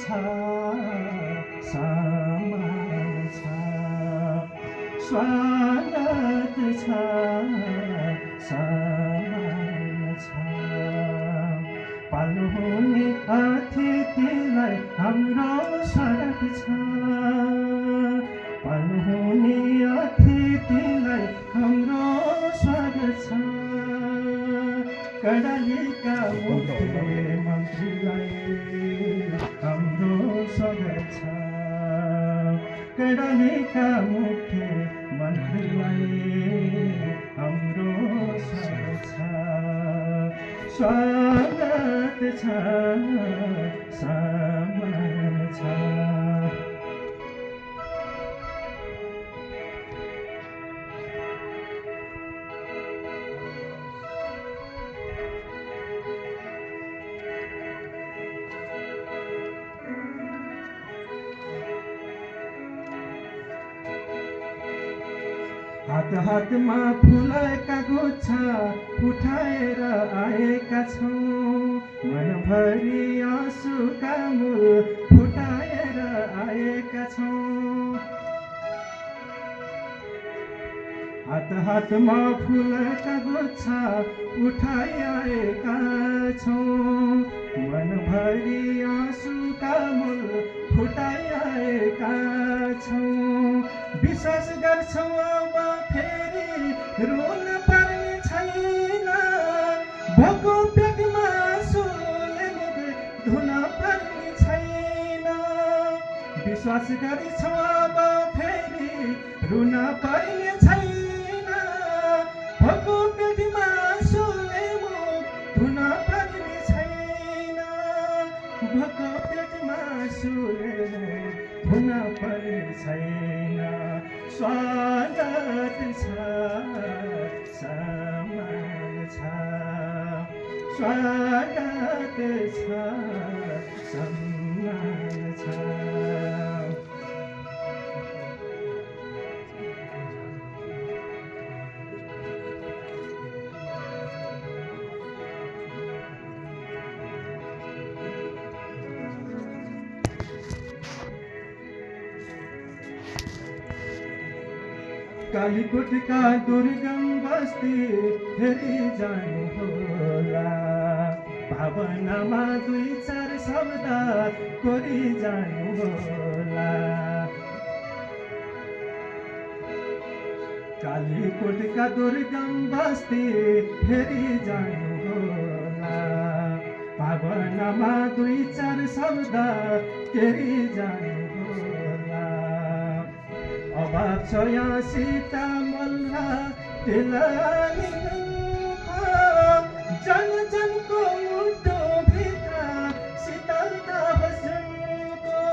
छ सम्मान छ स्वागत छ सम्मान छ पाल्नु हुने अतिथिलाई हाम्रो स्वागत छ पाल्नु हुने अतिथिलाई हाम्रो स्वागत छ कर्णालीका मुख्यमन्त्रीलाई हाम्रो स्वागत छ कर्णालीका मुख्यमन्त्रीलाई हाम्रो स्वागत छ स्वागत छ सम्मान छ हात हातमा फुलका गुच्छा उठाएर आएका छौँ मनभरि आँसुका मूल फुटाएर आएका छौँ हात हातमा फुलका गुच्छा उठाइ आएका छौँ मनभरि आँसुका मूल फुटाइ आएका छौँ विश्वास गर्छौँ अब फेरि रुन पर्ने छैन भोको पेटमा आँसुले मुख धुन पर्ने छैन विश्वास गर्छौँ अब फेरि रुन पर्ने छैन भोको पेटमा आँसुले मुख धुन पर्ने छैन भोको पेटमा आँसुले मुख धुन पर्ने छैन स्वागत छ सम्मान छ स्वागत छ सम्मान छ कालीकोटका दुर्गम बस्ती फेरि जानुहोला भावनामा दुई चार शब्द कोरी जानुहोला कालीकोटका दुर्गम बस्ती फेरि जानुहोला भावनामा दुई चार शब्द केरी जानुहोला अभाव छ यहाँ सीतामल्ला तेलानी जन जनको मुटुभित्र शीतलता बस्नुको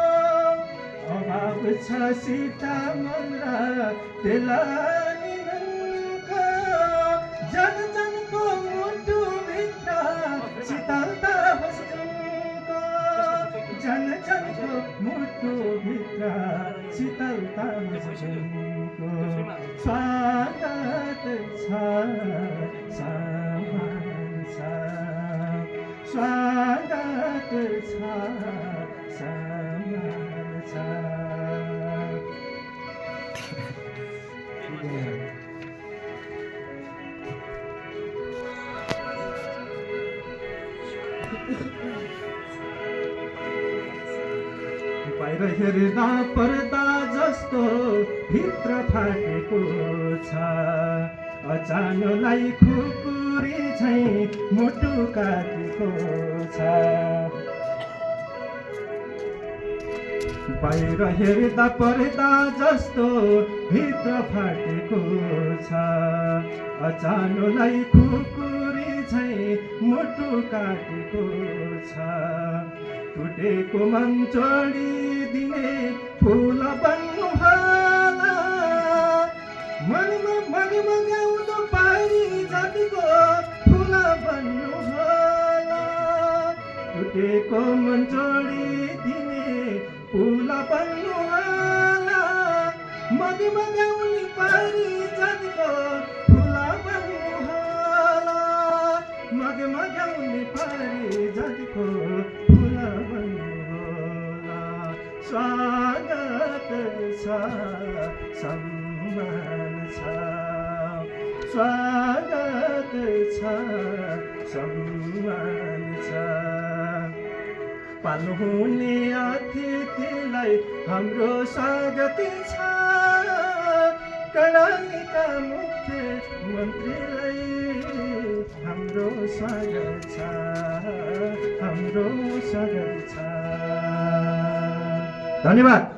अभाव छ सीतामल्ला तेलानी जन जनको मुटुभित्र शीतलता बस्नुको जन जनको मुटुभित्र शीतलता बस्नुको स्वागत छ सम्मान छ स्वागत छ सम्मान छ बाहिर हेर्दा पर्दा जस्तो भित्र फाटेको छ अचानोलाई खुकुरी झैँ मुटु काटेको छ बाहिर हेर्दा पर्दा जस्तो भित्र फाटेको छ अचानोलाई खुकुरी झैँ मुटु काटेको छ टुटेको मन जोडिदिने फुल बन्नु होला मनमा गाउँदो पारी जातिको फुल बन्नु होला टुटेको मन जोडिदिने फुल बन्नु होला मनमा गाउने पारी जातिको फुल बन्नु होला मनमा गाउने पारी जातिको फुल बन्नु होला छ सम्मान छ स्वागत छ सम्मान छ पाल्नुहुने अतिथिलाई हाम्रो स्वागत छ कर्णालीका मुख्य मन्त्रीलाई हाम्रो स्वागत छ हाम्रो स्वागत छ। धन्यवाद।